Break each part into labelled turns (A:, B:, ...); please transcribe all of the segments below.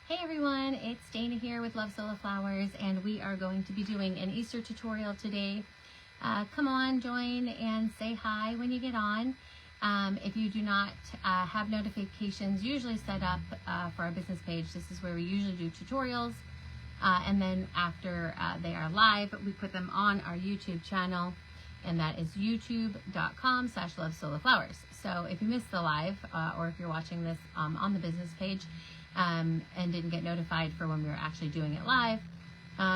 A: Hey everyone, it's Dana here with Love Sola Flowers, and we are going to be doing an Easter tutorial today. Come on, join and say hi when you get on. If you do not have notifications usually set up for our business page, this is where we usually do tutorials. And then after they are live, we put them on our YouTube channel, and that is youtube.com/lovesolaflowers. So if you missed the live, or if you're watching this on the business page, and didn't get notified for when we were actually doing it live,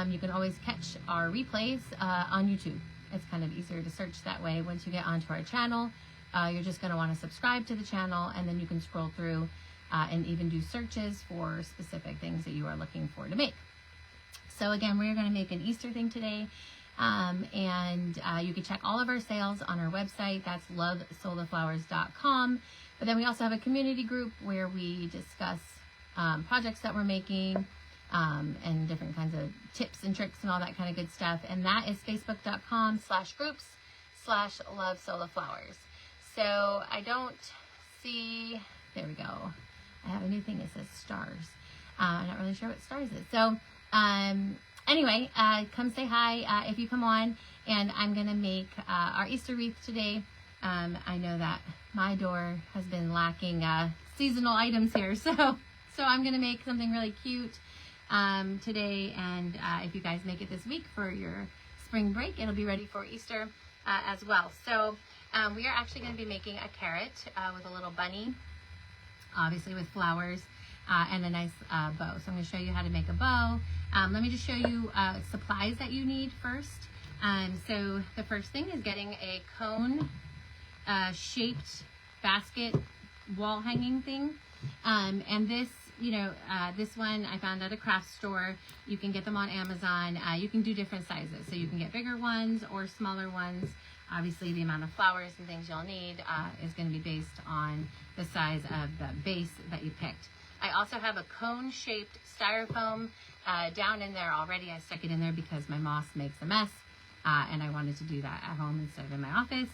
A: you can always catch our replays on YouTube. It's kind of easier to search that way. Once you get onto our channel, you're just going to want to subscribe to the channel, and then you can scroll through and even do searches for specific things that you are looking for to make. So again, we're going to make an Easter thing today, and you can check all of our sales on our website. That's lovesolaflowers.com. But then we also have a community group where we discuss projects that we're making, and different kinds of tips and tricks and all that kind of good stuff. And that is facebook.com/groups/lovesolaflowers. So I don't see, there we go. I have a new thing that says stars. I'm not really sure what stars is. So anyway, come say hi if you come on, and I'm going to make our Easter wreath today. I know that my door has been lacking seasonal items here, so I'm going to make something really cute today, and if you guys make it this week for your spring break, it'll be ready for Easter as well. So we are actually going to be making a carrot with a little bunny, obviously with flowers, and a nice bow. So I'm going to show you how to make a bow. Let me just show you supplies that you need first. So the first thing is getting a cone shaped basket wall hanging thing, and this, this one I found at a craft store. You can get them on Amazon. You can do different sizes, so you can get bigger ones or smaller ones. Obviously, the amount of flowers and things you'll need is going to be based on the size of the base that you picked. I also have a cone-shaped styrofoam down in there already. I stuck it in there because my moss makes a mess, and I wanted to do that at home instead of in my office.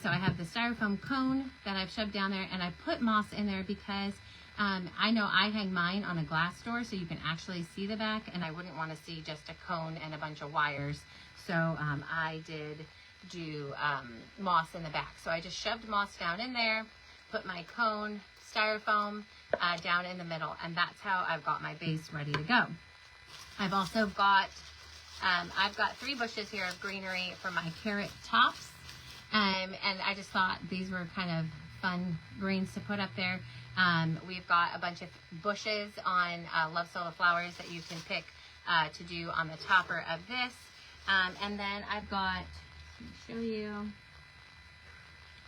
A: So I have the styrofoam cone that I've shoved down there, and I put moss in there because I know I hang mine on a glass door, so you can actually see the back, and I wouldn't want to see just a cone and a bunch of wires. So I did do moss in the back. So I just shoved moss down in there, put my cone styrofoam down in the middle, and that's how I've got my base ready to go. I've also got I've got 3 bushes here of greenery for my carrot tops, and I just thought these were kind of fun greens to put up there. We've got a bunch of bushes on Love Sola Flowers that you can pick to do on the topper of this. And then I've got, let me show you,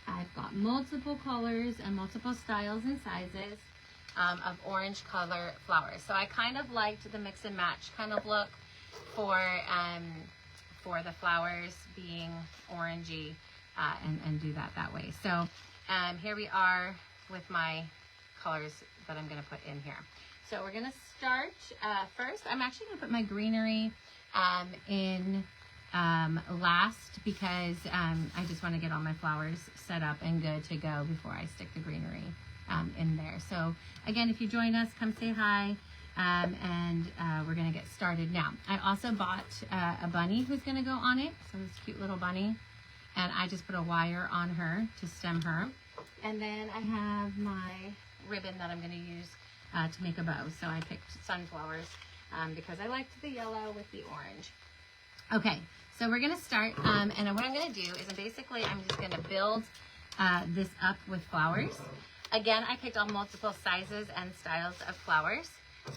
A: I've got multiple colors and multiple styles and sizes of orange color flowers. So I kind of liked the mix and match kind of look for the flowers being orangey, and do that way. So here we are with my colors that I'm going to put in here. So we're going to start first. I'm actually going to put my greenery in last because I just want to get all my flowers set up and good to go before I stick the greenery in there. So again, if you join us, come say hi, and we're going to get started now. I also bought a bunny who's going to go on it. So this cute little bunny, and I just put a wire on her to stem her. And then I have my ribbon that I'm going to use to make a bow. So I picked sunflowers because I liked the yellow with the orange. Okay, so we're going to start, and what I'm going to do is I'm just going to build this up with flowers. Again, I picked all multiple sizes and styles of flowers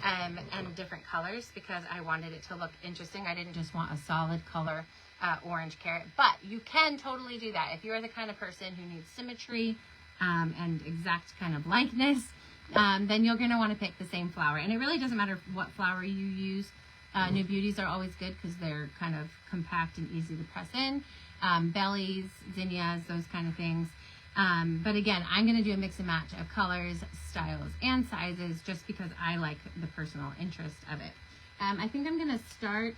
A: and different colors because I wanted it to look interesting. I didn't just want a solid color orange carrot, but you can totally do that. If you're the kind of person who needs symmetry and exact kind of likeness, then you're going to want to pick the same flower. And it really doesn't matter what flower you use. New Beauties are always good because they're kind of compact and easy to press in. Bellies, zinnias, those kind of things. But again, I'm going to do a mix and match of colors, styles, and sizes just because I like the personal interest of it. I think I'm going to start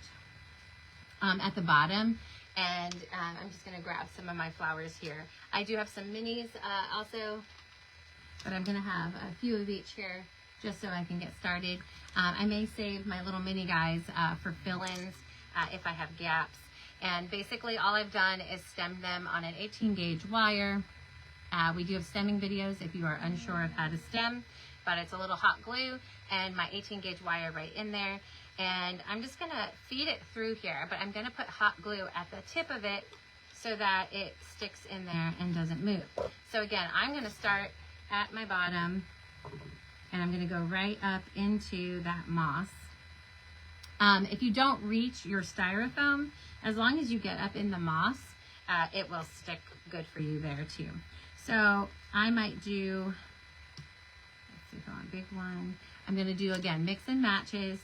A: at the bottom, and I'm just going to grab some of my flowers here. I do have some minis also, but I'm going to have a few of each here just so I can get started. I may save my little mini guys for fill-ins if I have gaps. And basically all I've done is stem them on an 18 gauge wire. We do have stemming videos if you are unsure of how to stem, but it's a little hot glue and my 18 gauge wire right in there. And I'm just gonna feed it through here, but I'm gonna put hot glue at the tip of it so that it sticks in there and doesn't move. So again, I'm gonna start at my bottom and I'm gonna go right up into that moss. If you don't reach your styrofoam, as long as you get up in the moss, it will stick good for you there too. So I might do, let's see if I want a big one. I'm gonna do, again, mix and matches,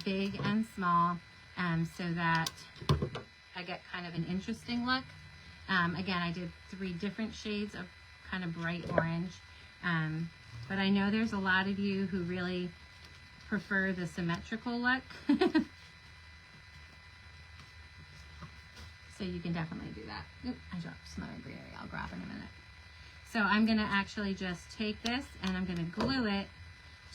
A: big and small, so that I get kind of an interesting look. Again, I did 3 different shades of kind of bright orange, but I know there's a lot of you who really prefer the symmetrical look. So you can definitely do that. Oop, I dropped some other greenery. I'll grab in a minute. So I'm gonna actually just take this and I'm gonna glue it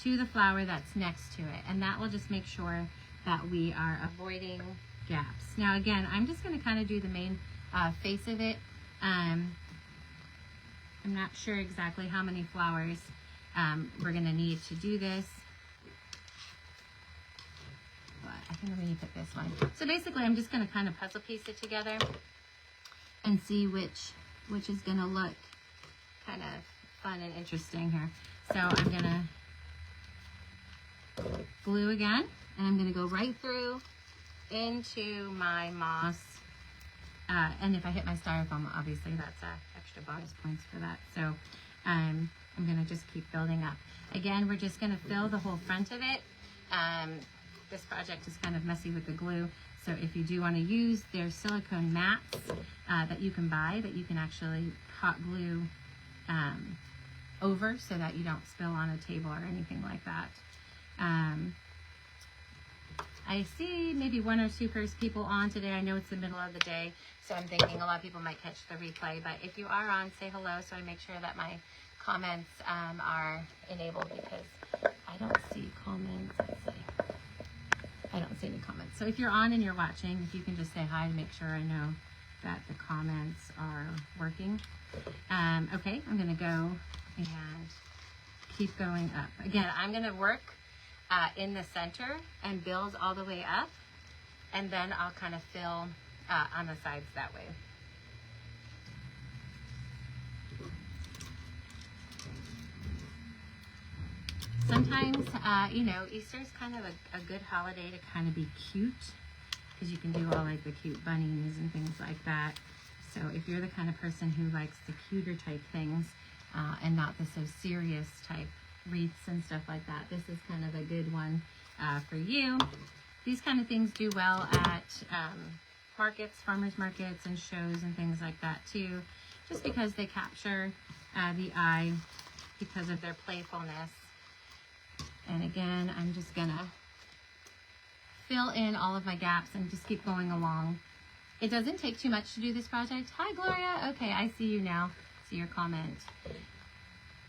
A: to the flower that's next to it. And that will just make sure that we are avoiding gaps. Now again, I'm just gonna kind of do the main face of it. I'm not sure exactly how many flowers we're gonna need to do this. But I think I'm gonna put this one. So basically I'm just gonna kind of puzzle piece it together and see which is gonna look kind of fun and interesting here. So I'm gonna glue again, and I'm gonna go right through into my moss. And if I hit my styrofoam, obviously that's extra bonus points for that. So I'm gonna just keep building up. Again, we're just gonna fill the whole front of it. This project is kind of messy with the glue. So if you do wanna use their silicone mats that you can buy, that you can actually hot glue over so that you don't spill on a table or anything like that. I see maybe 1 or 2 people on today. I know it's the middle of the day, so I'm thinking a lot of people might catch the replay, but if you are on, say hello so I make sure that my comments are enabled, because I don't see comments. Let's see. I don't see any comments. So if you're on and you're watching, if you can just say hi to make sure I know that the comments are working. Okay, I'm gonna go and keep going up. Again, I'm gonna work in the center and build all the way up, and then I'll kind of fill on the sides that way. Sometimes, you know, Easter is kind of a good holiday to kind of be cute, because you can do all like the cute bunnies and things like that. So if you're the kind of person who likes the cuter type things and not the so serious type wreaths and stuff like that, this is kind of a good one for you. These kind of things do well at markets, farmers markets, and shows and things like that too, just because they capture the eye because of their playfulness. And again, I'm just gonna fill in all of my gaps and just keep going along. It doesn't take too much to do this project. Hi, Gloria. Okay, I see you now. See your comment.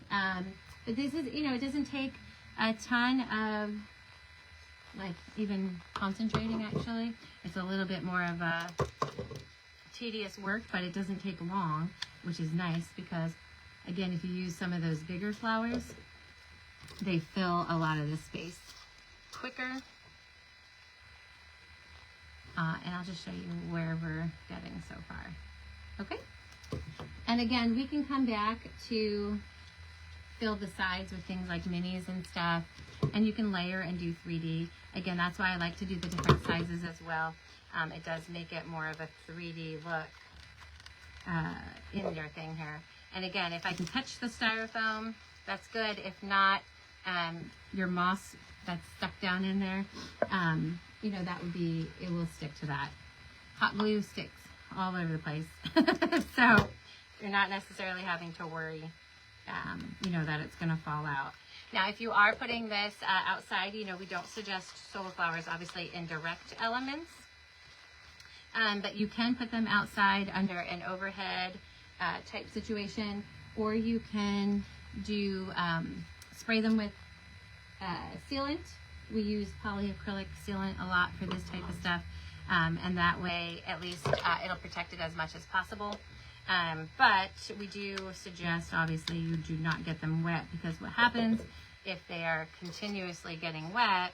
A: But this is, you know, it doesn't take a ton of, like, even concentrating, actually. It's a little bit more of a tedious work, but it doesn't take long, which is nice because, again, if you use some of those bigger flowers, they fill a lot of the space quicker. And I'll just show you where we're getting so far. Okay? And again, we can come back to fill the sides with things like minis and stuff, and you can layer and do 3D. Again, that's why I like to do the different sizes as well. It does make it more of a 3D look in your thing here. And again, if I can touch the styrofoam, that's good. If not, your moss that's stuck down in there, you know, that would be, it will stick to that. Hot glue sticks all over the place. So you're not necessarily having to worry, you know, that it's going to fall out. Now, if you are putting this outside, you know, we don't suggest solar flowers, obviously, in direct elements. But you can put them outside under an overhead type situation, or you can do, spray them with sealant. We use polyacrylic sealant a lot for this type of stuff, and that way at least it'll protect it as much as possible. But we do suggest, obviously, you do not get them wet, because what happens if they are continuously getting wet,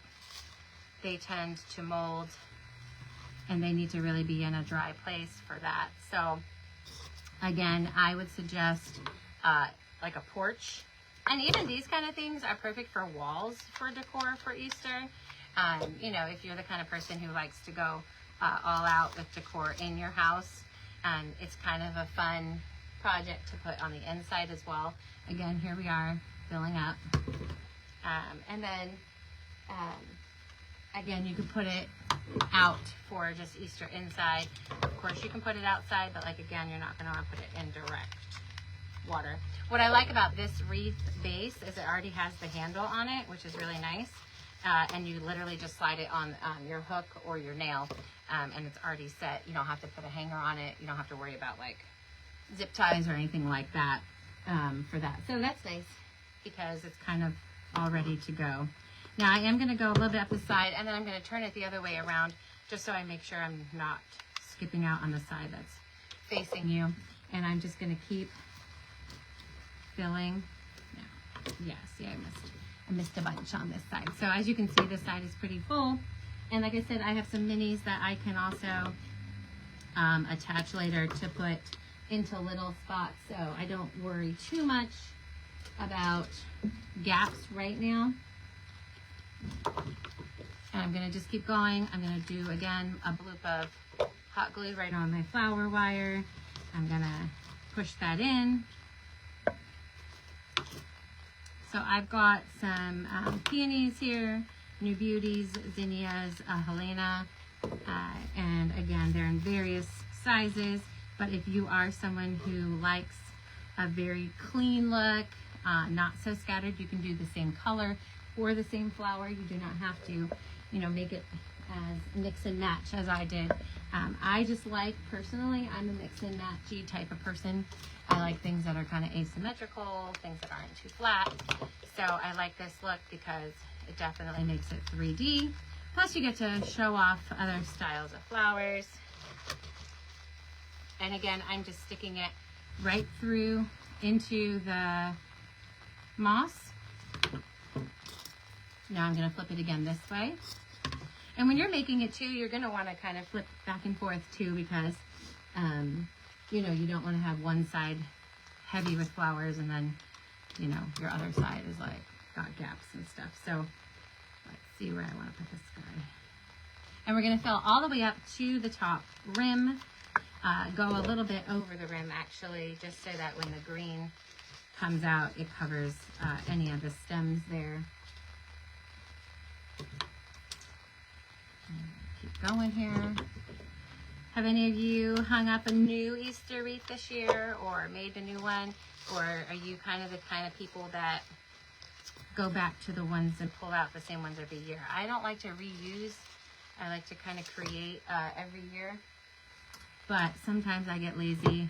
A: they tend to mold, and they need to really be in a dry place for that. So again, I would suggest like a porch. And even these kind of things are perfect for walls for decor for Easter. You know, if you're the kind of person who likes to go all out with decor in your house, and it's kind of a fun project to put on the inside as well. Again, here we are filling up. And then, again, you could put it out for just Easter inside. Of course, you can put it outside, but like, again, you're not going to want to put it in direct water. What I like about this wreath base is it already has the handle on it, which is really nice. And you literally just slide it on your hook or your nail, and it's already set. You don't have to put a hanger on it. You don't have to worry about like zip ties or anything like that for that. So that's nice because it's kind of all ready to go. Now I am going to go a little bit up the side, and then I'm going to turn it the other way around just so I make sure I'm not skipping out on the side that's facing you. And I'm just going to keep filling. No. Yeah, see, I missed a bunch on this side. So as you can see, this side is pretty full. And like I said, I have some minis that I can also attach later to put into little spots, so I don't worry too much about gaps right now. And I'm going to just keep going. I'm going to do, again, a bloop of hot glue right on my flower wire. I'm going to push that in. So I've got some peonies here, New Beauties, zinnias, Helena, and again, they're in various sizes. But if you are someone who likes a very clean look, not so scattered, you can do the same color or the same flower. You do not have to, you know, make it as mix and match as I did. I just like, personally, I'm a mix and matchy type of person. I like things that are kind of asymmetrical, things that aren't too flat. So I like this look because it definitely makes it 3D. Plus you get to show off other styles of flowers. And again, I'm just sticking it right through into the moss. Now I'm going to flip it again this way. And when you're making it too, you're going to want to kind of flip back and forth too, because you know, you don't want to have one side heavy with flowers and then, you know, your other side is like got gaps and stuff. So let's see where I want to put this guy. And we're going to fill all the way up to the top rim. Go a little bit over the rim actually, just so that when the green comes out, it covers any of the stems there. Keep going here. Have any of you hung up a new Easter wreath this year or made a new one? Or are you kind of the kind of people that go back to the ones and pull out the same ones every year? I don't like to reuse. I like to kind of create every year. But sometimes I get lazy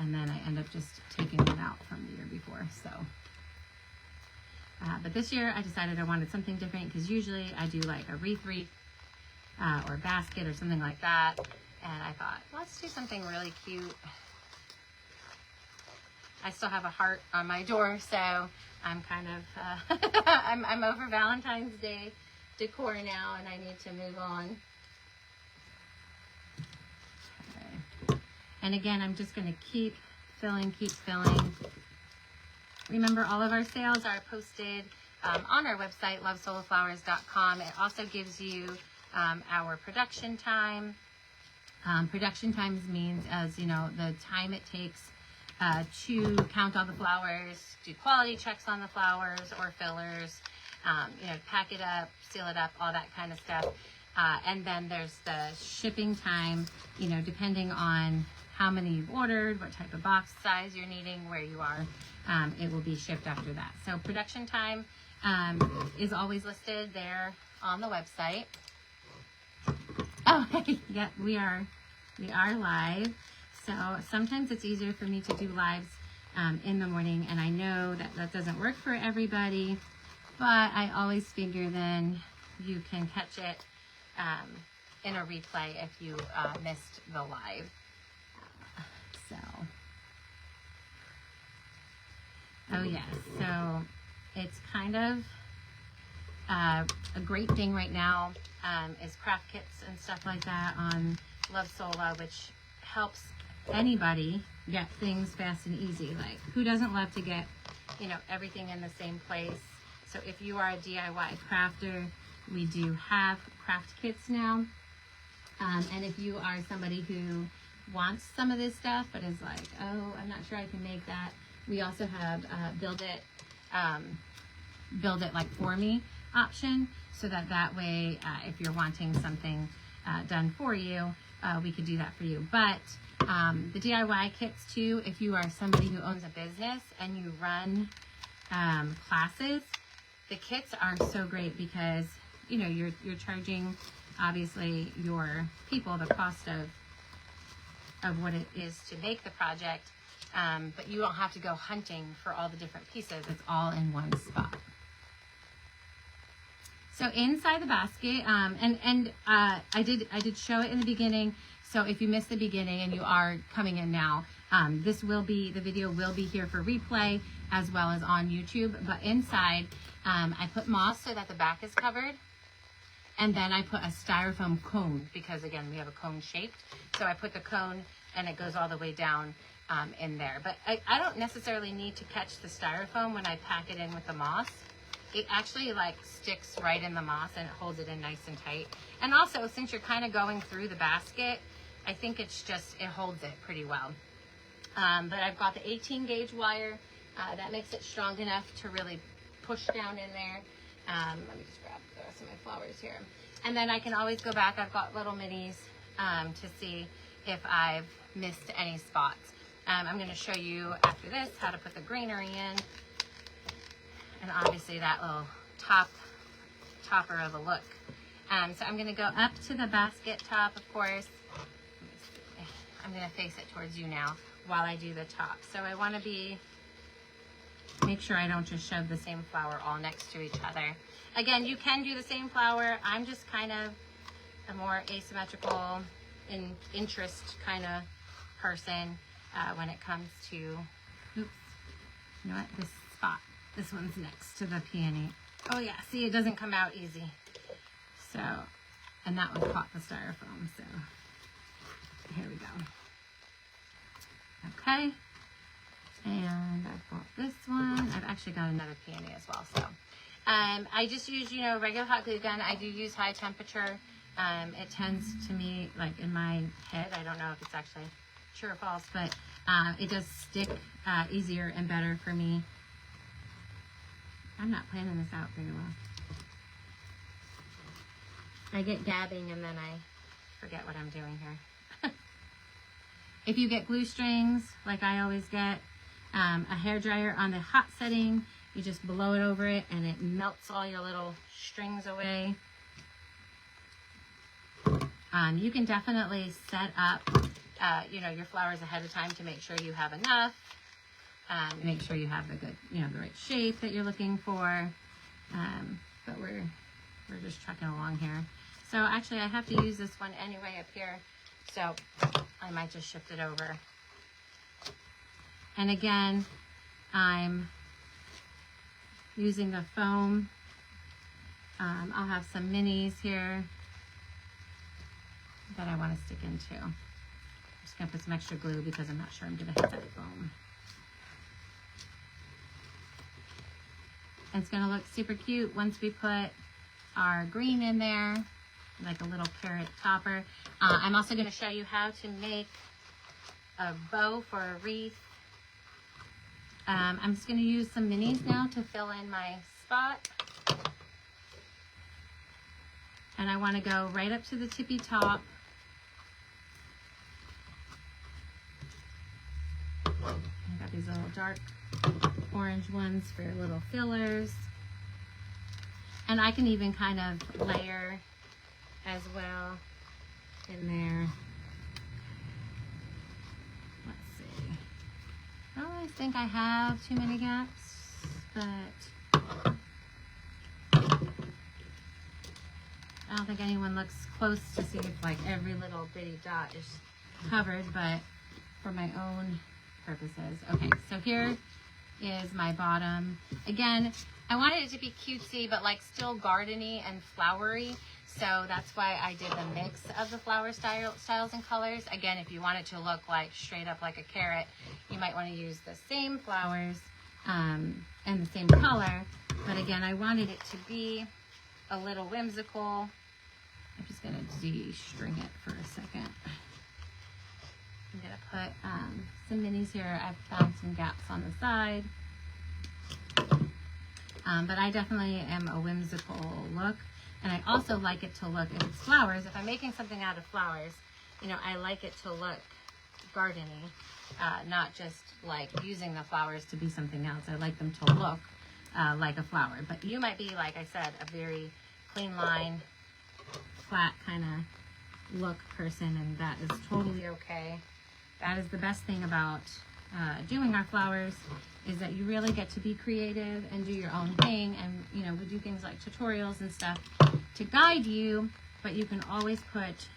A: and then I end up just taking one out from the year before. So, but this year I decided I wanted something different, because usually I do like a wreath or a basket or something like that. And I thought, let's do something really cute. I still have a heart on my door, so I'm kind of, I'm over Valentine's Day decor now, and I need to move on. Okay. And again, I'm just going to keep filling, keep filling. Remember, all of our sales are posted on our website, lovesoloflowers.com. It also gives you our production time. Production times means, as you know, the time it takes to count all the flowers, do quality checks on the flowers or fillers, you know, pack it up, seal it up, all that kind of stuff. And then there's the shipping time, you know, depending on how many you've ordered, what type of box size you're needing, where you are, it will be shipped after that. So production time is always listed there on the website. Oh, yeah, we are live. So sometimes it's easier for me to do lives in the morning, and I know that that doesn't work for everybody. but I always figure then you can catch it in a replay if you missed the live. So, oh yes, so it's kind of a great thing right now is craft kits and stuff like that on Love Sola, which helps anybody get things fast and easy. Like, who doesn't love to get, you know, everything in the same place? So if you are a DIY crafter, we do have craft kits now. And if you are somebody who wants some of this stuff but is like, oh, I'm not sure I can make that, we also have build it like for me option, so that way if you're wanting something done for you, we could do that for you. But the DIY kits too, if you are somebody who owns a business and you run classes, the kits are so great because, you know, you're charging obviously your people the cost of what it is to make the project, but you don't have to go hunting for all the different pieces. It's all in one spot. So inside the basket, I did show it in the beginning. So if you missed the beginning and you are coming in now, the video will be here for replay as well as on YouTube. But inside, I put moss so that the back is covered. And then I put a styrofoam cone because, again, we have a cone shaped. So I put the cone and it goes all the way down in there. But I don't necessarily need to catch the styrofoam when I pack it in with the moss. It actually like sticks right in the moss and it holds it in nice and tight. And also, since you're kind of going through the basket, I think it holds it pretty well. But I've got the 18 gauge wire that makes it strong enough to really push down in there. Let me just grab the rest of my flowers here. And then I can always go back. I've got little minis to see if I've missed any spots. I'm going to show you after this how to put the greenery in. And obviously that little topper of a look. So I'm going to go up to the basket top, of course. I'm going to face it towards you now while I do the top. So I want to make sure I don't just shove the same flower all next to each other. Again, you can do the same flower. I'm just kind of a more asymmetrical interest kind of person when it comes to, oops, you know what, this spot. This one's next to the peony. Oh yeah, see, it doesn't come out easy. So, and that one caught the styrofoam, so here we go. Okay, and I've got this one. I've actually got another peony as well, so. I just use, you know, regular hot glue gun. I do use high temperature. It tends to me, like in my head, I don't know if it's actually true or false, but it does stick easier and better for me. I'm not planning this out very well. I get gabbing and then I forget what I'm doing here. If you get glue strings, like I always get, a hairdryer on the hot setting, you just blow it over it and it melts all your little strings away. You can definitely set up, you know, your flowers ahead of time to make sure you have enough. Make sure you have the good, you know, the right shape that you're looking for. But we're just trucking along here. So actually I have to use this one anyway up here. So I might just shift it over. And again, I'm using the foam. I'll have some minis here that I want to stick into. I'm just gonna put some extra glue because I'm not sure I'm gonna hit that foam. It's going to look super cute once we put our green in there, like a little carrot topper. I'm also going to show you how to make a bow for a wreath. I'm just going to use some minis now to fill in my spot. And I want to go right up to the tippy top. I got these little dark orange ones for little fillers. And I can even kind of layer as well in there. Let's see. I don't always think I have too many gaps, but I don't think anyone looks close to see if like every little bitty dot is covered, but for my own purposes. Okay, so here is my bottom. Again, I wanted it to be cutesy, but like still gardeny and flowery. So that's why I did the mix of the flower styles and colors. Again, if you want it to look like straight up like a carrot, you might want to use the same flowers and the same color. But again, I wanted it to be a little whimsical. I'm just gonna de-string it for a second. I'm gonna put some minis here. I've found some gaps on the side. But I definitely am a whimsical look. And I also like it to look, if it's flowers, if I'm making something out of flowers, you know, I like it to look gardeny, not just like using the flowers to be something else. I like them to look like a flower. But you might be, like I said, a very clean line, flat kind of look person, and that is totally okay. That is the best thing about doing our flowers, is that you really get to be creative and do your own thing. And, you know, we do things like tutorials and stuff to guide you, but you can always put,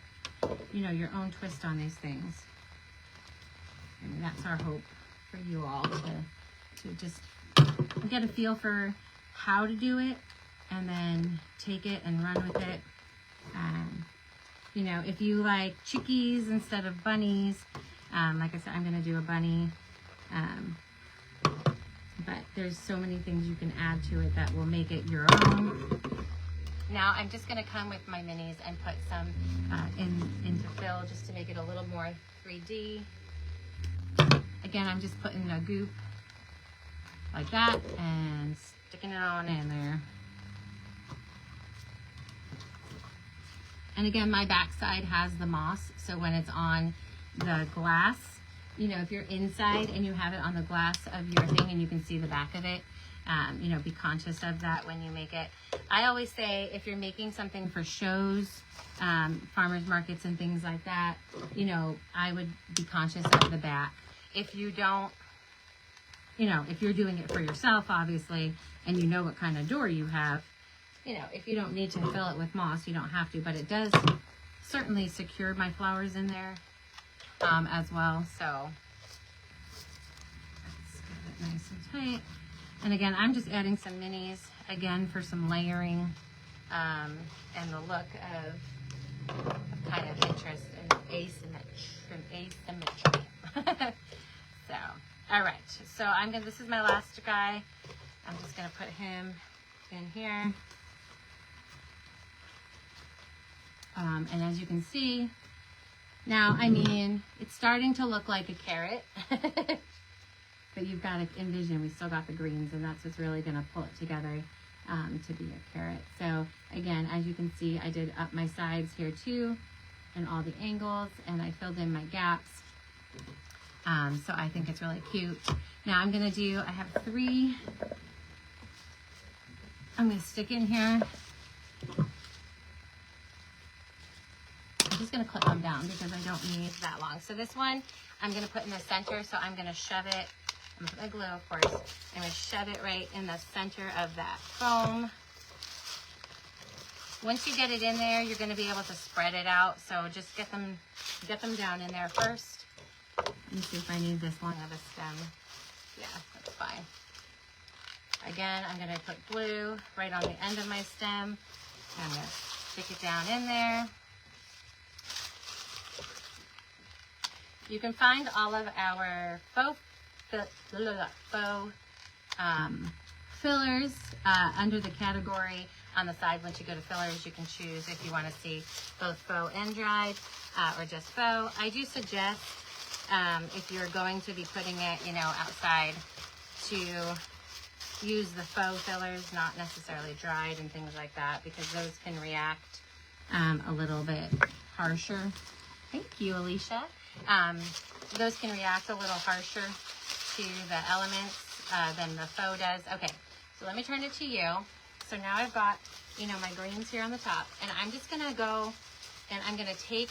A: you know, your own twist on these things. And that's our hope for you all, to just get a feel for how to do it and then take it and run with it. You know, if you like chickies instead of bunnies, like I said, I'm going to do a bunny. But there's so many things you can add to it that will make it your own. Now I'm just going to come with my minis and put some into fill, just to make it a little more 3D. Again, I'm just putting a goop like that and sticking it on in there. And again, my backside has the moss, so when it's on the glass, you know, if you're inside and you have it on the glass of your thing and you can see the back of it, you know, be conscious of that when you make it. I always say, if you're making something for shows, farmers markets and things like that, you know, I would be conscious of the back. If you don't, you know, if you're doing it for yourself, obviously, and you know what kind of door you have, you know, if you don't need to fill it with moss, you don't have to, but it does certainly secure my flowers in there as well. So let's get it nice and tight. And again, I'm just adding some minis again for some layering and the look of kind of interest and asymmetry. So, all right. So this is my last guy. I'm just gonna put him in here. And as you can see, now, I mean, it's starting to look like a carrot, but you've got to envision, we still got the greens, and that's what's really going to pull it together to be a carrot. So again, as you can see, I did up my sides here too, and all the angles, and I filled in my gaps. So I think it's really cute. Now I'm going to I have 3, I'm going to stick in here. I'm just going to clip them down because I don't need that long. So this one I'm going to put in the center, so I'm going to shove it, I'm going to put my glue, of course, I'm going to shove it right in the center of that foam. Once you get it in there, you're going to be able to spread it out, so just get them down in there first. Let me see if I need this long of a stem. Yeah, that's fine. Again, I'm going to put glue right on the end of my stem. I'm going to stick it down in there. You can find all of our faux fillers under the category on the side. Once you go to fillers, you can choose if you want to see both faux and dried or just faux. I do suggest, if you're going to be putting it, you know, outside, to use the faux fillers, not necessarily dried and things like that, because those can react a little bit harsher. Thank you, Alicia. Those can react a little harsher to the elements than the faux does. Okay, so let me turn it to you. So now I've got, you know, my greens here on the top, and I'm just gonna go and I'm gonna take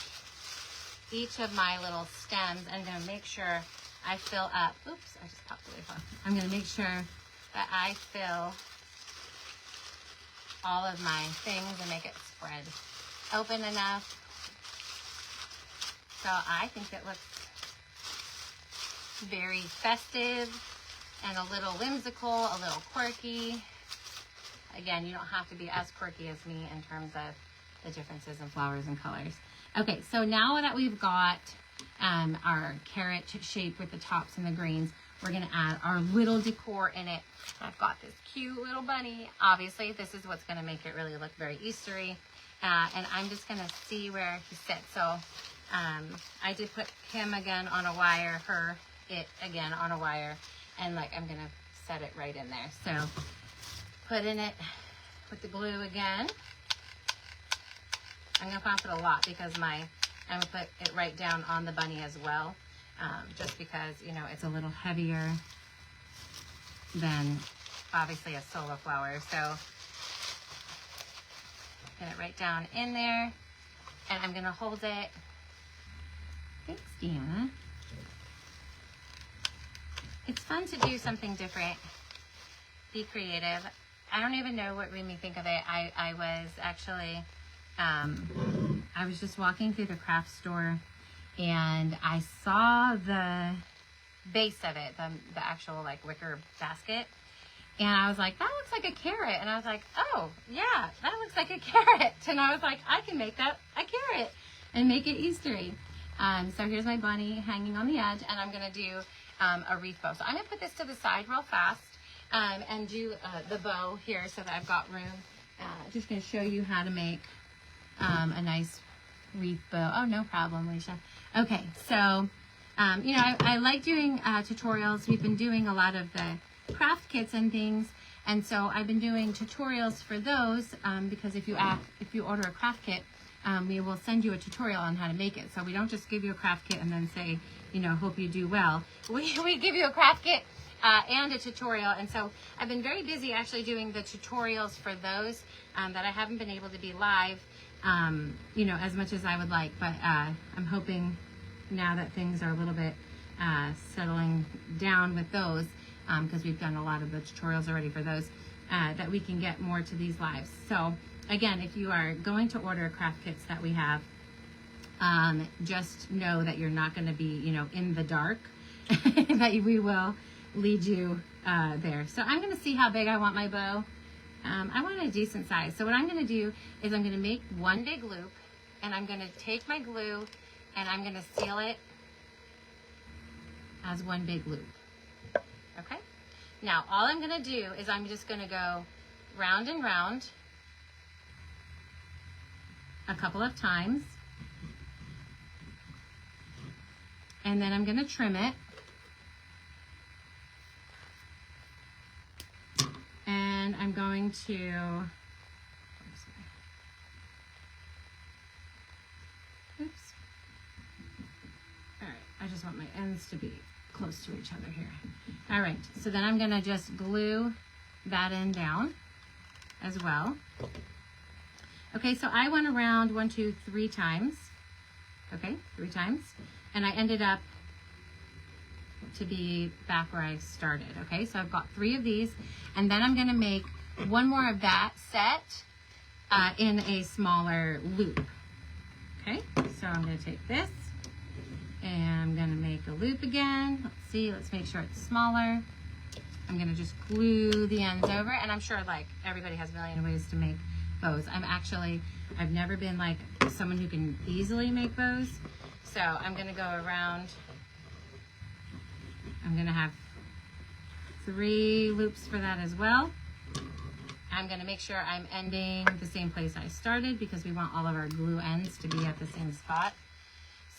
A: each of my little stems and I'm gonna make sure I fill up. Oops, I just popped away far. I'm gonna make sure that I fill all of my things and make it spread open enough. So I think it looks very festive and a little whimsical, a little quirky. Again, you don't have to be as quirky as me in terms of the differences in flowers and colors. Okay, so now that we've got our carrot shape with the tops and the greens, we're gonna add our little decor in it. I've got this cute little bunny. Obviously, this is what's gonna make it really look very Eastery. And I'm just gonna see where he sits. So I did put him again on a wire, it again on a wire, and like I'm gonna set it right in there. So put in it with the glue again. I'm gonna pop it a lot because I'm gonna put it right down on the bunny as well. Just because, you know, it's a little heavier than obviously a solo flower. So get it right down in there, and I'm gonna hold it. Thanks, Deanna. It's fun to do something different, be creative. I don't even know what made me think of it. I was actually, I was just walking through the craft store, and I saw the base of it, the actual like wicker basket. And I was like, that looks like a carrot. And I was like, oh yeah, that looks like a carrot. And I was like, I can make that a carrot and make it Eastery. So here's my bunny hanging on the edge, and I'm gonna do a wreath bow. So I'm gonna put this to the side real fast and do the bow here so that I've got room. Just gonna show you how to make a nice wreath bow. Oh, no problem, Alicia. Okay, so, you know, I like doing tutorials. We've been doing a lot of the craft kits and things, and so I've been doing tutorials for those because if you order a craft kit, we will send you a tutorial on how to make it. So we don't just give you a craft kit and then say, you know, hope you do well. We give you a craft kit and a tutorial, and so I've been very busy actually doing the tutorials for those that I haven't been able to be live, you know, as much as I would like, but I'm hoping now that things are a little bit settling down with those, because we've done a lot of the tutorials already for those, that we can get more to these lives. So again, if you are going to order craft kits that we have, just know that you're not going to be, you know, in the dark, that we will lead you there. So I'm going to see how big I want my bow. I want a decent size. So what I'm going to do is I'm going to make one big loop, and I'm going to take my glue and I'm going to seal it as one big loop. Okay? Now all I'm going to do is I'm just going to go round and round a couple of times, and then I'm going to trim it. And I'm going to, oops. All right, I just want my ends to be close to each other here. All right, so then I'm gonna just glue that end down as well. Okay, so I went around 1, 2, 3 times. Okay, 3 times. And I ended up to be back where I started. Okay, so I've got 3 of these, and then I'm going to make one more of that set in a smaller loop. Okay, so I'm going to take this and I'm going to make a loop again. Let's see, let's make sure it's smaller. I'm going to just glue the ends over, and I'm sure like everybody has a million ways to make bows. I've never been like someone who can easily make bows, so I'm going to go around. I'm going to have 3 loops for that as well. I'm going to make sure I'm ending the same place I started because we want all of our glue ends to be at the same spot.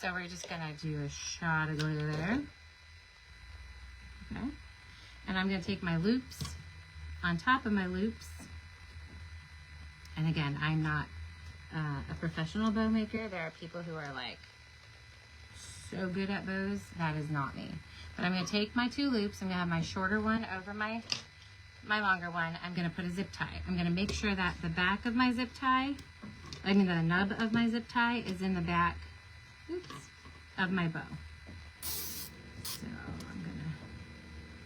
A: So we're just going to do a shot of glue there. Okay. And I'm going to take my loops on top of my loops. And again, I'm not a professional bow maker. There are people who are like so good at bows. That is not me. But I'm going to take my 2 loops. I'm going to have my shorter one over my longer one. I'm going to put a zip tie. I'm going to make sure that the back of my zip tie, the nub of my zip tie is in the back, oops, of my bow. So I'm going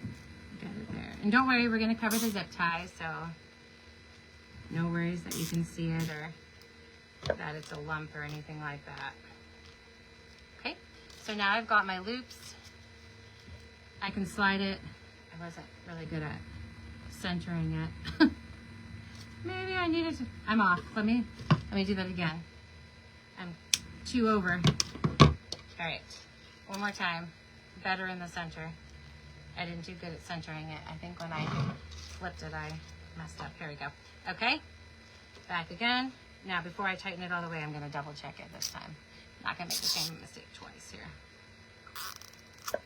A: to get it there. And don't worry, we're going to cover the zip tie. So
B: No worries that you can see it or that it's a lump or anything like that. Okay, so now I've got my loops. I can slide it. I wasn't really good at centering it. Maybe I needed to, I'm off. Let me do that again. I'm 2 over. All right, one more time. Better in the center. I didn't do good at centering it. I think when I flipped it, I messed up. Here we go. Okay, back again. Now, before I tighten it all the way, I'm gonna double check it this time. I'm not gonna make the same mistake twice here.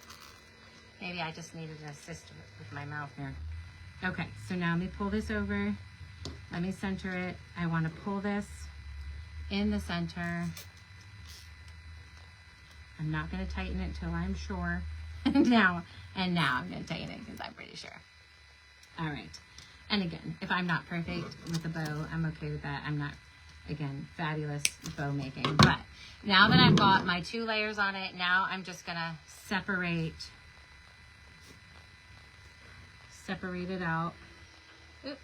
B: Maybe I just needed an assist with my mouth here. Okay, so now let me pull this over. Let me center it. I wanna pull this in the center. I'm not gonna tighten it till I'm sure. now I'm gonna tighten it because I'm pretty sure. All right, and again, if I'm not perfect with a bow, I'm okay with that. I'm not, again, fabulous bow making. But now that I've got my 2 layers on it, now I'm just gonna separate it out. Oops.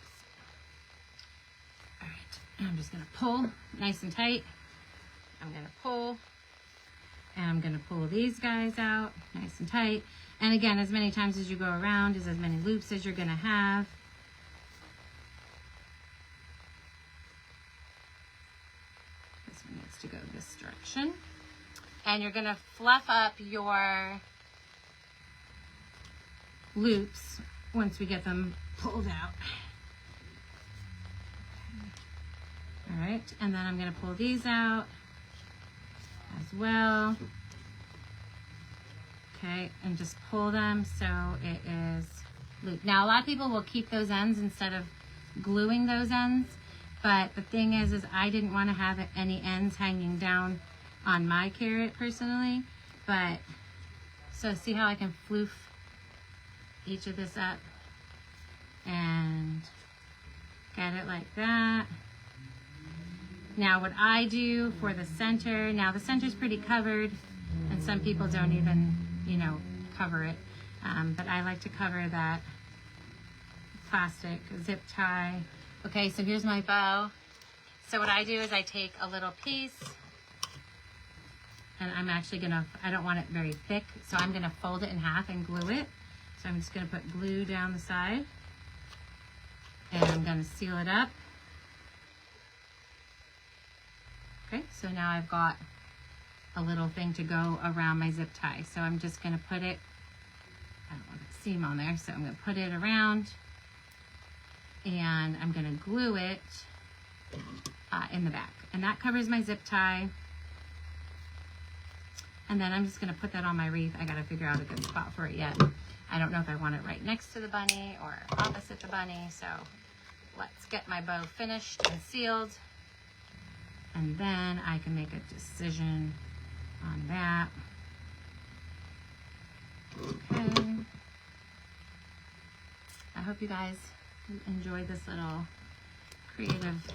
B: All right, and I'm just gonna pull nice and tight. I'm gonna pull, and I'm gonna pull these guys out nice and tight. And again, as many times as you go around is as many loops as you're gonna have. This one needs to go this direction. And you're gonna fluff up your loops once we get them pulled out. All right, and then I'm gonna pull these out as well. Okay, and just pull them so it is looped. Now, a lot of people will keep those ends instead of gluing those ends, but the thing is I didn't want to have any ends hanging down on my carrot personally. But, so see how I can floof each of this up and get it like that. Now what I do for the center, now the center's pretty covered and some people don't even, you know, cover it. But I like to cover that plastic zip tie. Okay, so here's my bow. So what I do is I take a little piece and I'm actually gonna, I don't want it very thick, so I'm gonna fold it in half and glue it. So I'm just gonna put glue down the side and I'm gonna seal it up. Okay, so now I've got a little thing to go around my zip tie. So I'm just gonna put it, I don't want a seam on there, so I'm gonna put it around and I'm gonna glue it in the back. And that covers my zip tie. And then I'm just gonna put that on my wreath. I gotta figure out a good spot for it yet. I don't know if I want it right next to the bunny or opposite the bunny, so let's get my bow finished and sealed. And then I can make a decision on that. Okay. I hope you guys enjoyed this little creative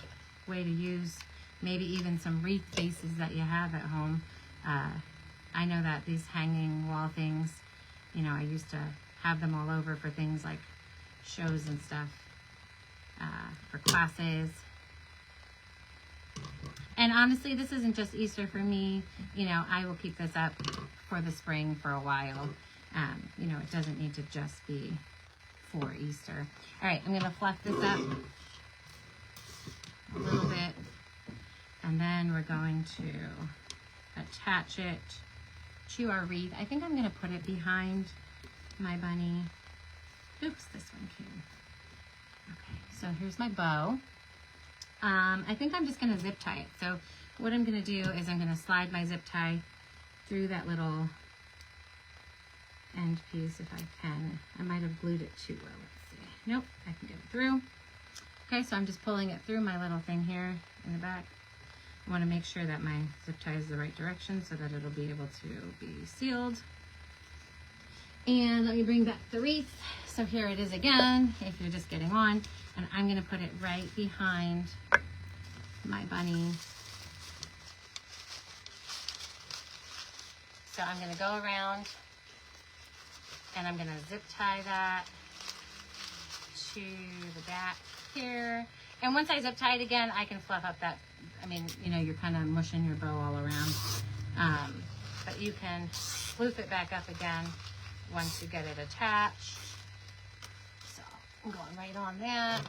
B: way to use maybe even some wreath bases that you have at home. I know that these hanging wall things, you know, I used to have them all over for things like shows and stuff, for classes. And honestly, this isn't just Easter for me. You know, I will keep this up for the spring for a while. You know, it doesn't need to just be for Easter. All right, I'm gonna fluff this up a little bit. And then we're going to attach it to our wreath. I think I'm gonna put it behind my bunny. Oops, this one came. Okay, so here's my bow. I think I'm just gonna zip tie it. So what I'm gonna do is I'm gonna slide my zip tie through that little end piece if I can. I might have glued it too well, let's see. Nope, I can get it through. Okay, so I'm just pulling it through my little thing here in the back. I wanna make sure that my zip tie is the right direction so that it'll be able to be sealed. And let me bring back the wreath. So here it is again, if you're just getting on, and I'm gonna put it right behind my bunny. So I'm gonna go around and I'm gonna zip tie that to the back here. And once I zip tie it again, I can fluff up that, I mean, you know, you're kind of mushing your bow all around. But you can loop it back up again once you get it attached. So I'm going right on that.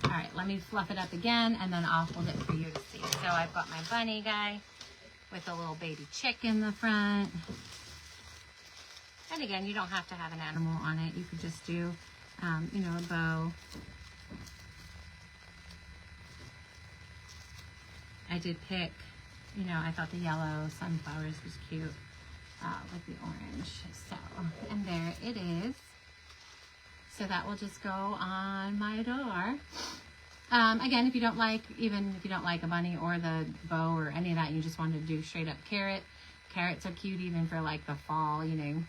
B: All right, let me fluff it up again, and then I'll hold it for you to see. So I've got my bunny guy with a little baby chick in the front. And again, you don't have to have an animal on it. You could just do, you know, a bow. I did pick, you know, I thought the yellow sunflowers was cute with the orange. So, and there it is. So that will just go on my door. Again, if you don't like, even if you don't like a bunny or the bow or any of that, you just want to do straight up carrot. Carrots are cute even for like the fall, you know.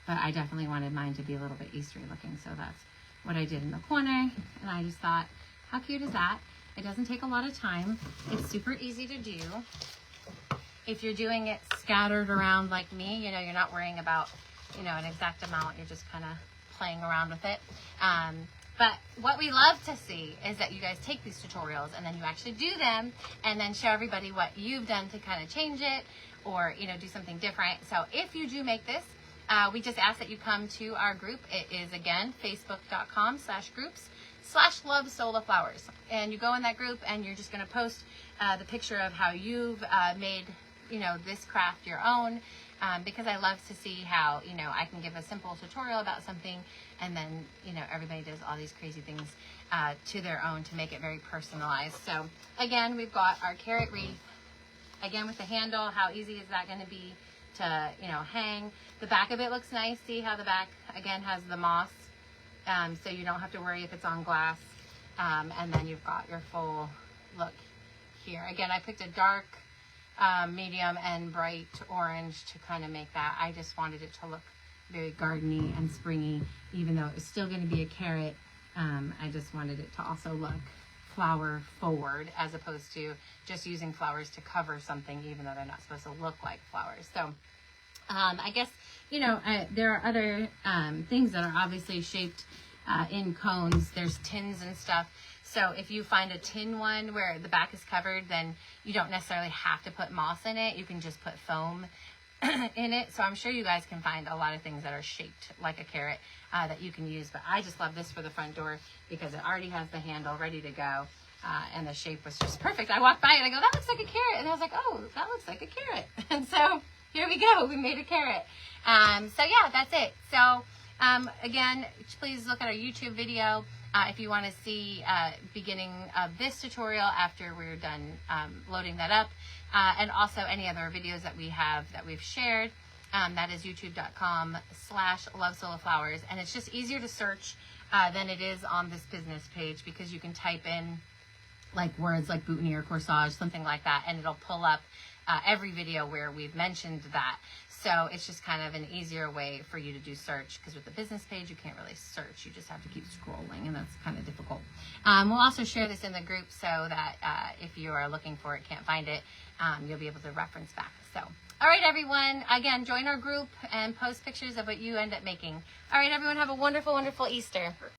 B: But I definitely wanted mine to be a little bit Eastery looking, so that's what I did in the corner. And I just thought, how cute is that? It doesn't take a lot of time. It's super easy to do. If you're doing it scattered around like me, you know, you're not worrying about, you know, an exact amount. You're just kind of playing around with it. But what we love to see is that you guys take these tutorials and then you actually do them and then show everybody what you've done to kind of change it or, you know, do something different. So if you do make this, we just ask that you come to our group. It is, again, facebook.com/groups/lovesolaflowers. And you go in that group and you're just going to post the picture of how you've made, you know, this craft your own. Because I love to see how, you know, I can give a simple tutorial about something and then, you know, everybody does all these crazy things to their own to make it very personalized. So again, we've got our carrot wreath. Again, with the handle, how easy is that going to be to, you know, hang? The back of it looks nice. See how the back, again, has the moss. So you don't have to worry if it's on glass. And then you've got your full look here. Again, I picked a dark, medium, and bright orange to kind of make that. I just wanted it to look very gardeny and springy, even though it was still going to be a carrot. I just wanted it to also look flower forward as opposed to just using flowers to cover something, even though they're not supposed to look like flowers. So I guess, you know, there are other things that are obviously shaped in cones. There's tins and stuff. So if you find a tin one where the back is covered, then you don't necessarily have to put moss in it. You can just put foam in it. So I'm sure you guys can find a lot of things that are shaped like a carrot that you can use. But I just love this for the front door because it already has the handle ready to go. And the shape was just perfect. I walked by it and I go, that looks like a carrot. And I was like, oh, that looks like a carrot. And so here we go. We made a carrot. So yeah, that's it. So again, please look at our YouTube video. If you want to see beginning of this tutorial after we're done loading that up, and also any other videos that we have that we've shared, that is youtube.com/lovesolaflowers, and it's just easier to search than it is on this business page because you can type in like words like boutonniere, corsage, something like that, and it'll pull up every video where we've mentioned that. So it's just kind of an easier way for you to do search because with the business page, you can't really search. You just have to keep scrolling, and that's kind of difficult. We'll also share this in the group so that if you are looking for it, can't find it, you'll be able to reference back. So, all right, everyone. Again, join our group and post pictures of what you end up making. All right, everyone, have a wonderful, wonderful Easter.